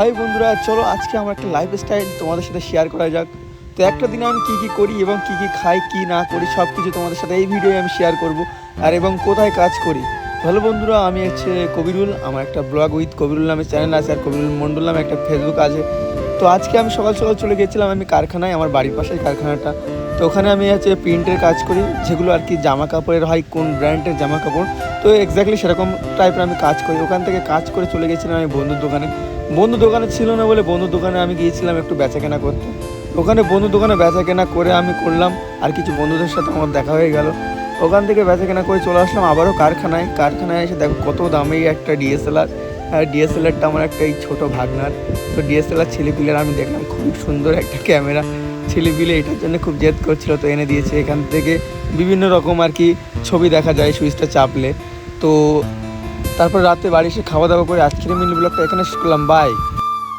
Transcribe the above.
High বন্ধুরা, চলো আজকে আমার একটা লাইফস্টাইল তোমাদের সাথে শেয়ার করা যাক। তো একটা দিনে আমি কী কী করি এবং কী কী খাই, কী না করি, সব কিছু তোমাদের সাথে এই ভিডিওয়ে আমি শেয়ার করব। আর এবং কোথায় কাজ করি। ভালো বন্ধুরা, আমি হচ্ছে কবিরুল। আমার একটা ব্লগ উইথ কবিরুল নামে চ্যানেল আছে, আর কবিরুল মণ্ডল নামে একটা ফেসবুক আছে। তো আজকে আমি সকাল সকাল চলে গিয়েছিলাম আমি কারখানায়, আমার বাড়ির পাশেই কারখানাটা। তো ওখানে আমি হচ্ছে প্রিন্টের কাজ করি, যেগুলো আর কি জামা কাপড়ের হয়, কোন ব্র্যান্ডের জামা কাপড়। তো এক্স্যাক্টলি সেরকম টাইপের আমি কাজ করি। ওখান থেকে কাজ করে চলে গেছিলাম আমি বন্ধুর দোকানে। বন্ধুর দোকানে ছিল না বলে বন্ধুর দোকানে আমি গিয়েছিলাম একটু বেচাকেনা করতে। ওখানে বন্ধুর দোকানে বেচাকেনা করে আমি করলাম, আর কিছু বন্ধুদের সাথে আমার দেখা হয়ে গেল। ওখান থেকে বেচাকেনা করে চলে আসলাম আবারও কারখানায় এসে দেখো কত দামি একটা ডিএসএলআর। আর ডিএসএলআরটা আমার একটা এই ছোটো ভাগনার। তো ডিএসএলআর ছেলেপিলের আমি দেখলাম খুব সুন্দর একটা ক্যামেরা। ছেলেপিলে এটার জন্য খুব জেদ করছিল, তো এনে দিয়েছে। এখান থেকে বিভিন্ন রকম আর কি ছবি দেখা যায় সুইচটা চাপলে। তো তারপর রাতে বাড়ি এসে খাওয়া দাওয়া করে আজকের মিনি ব্লগটা এখানে শেষ করলাম। বাই।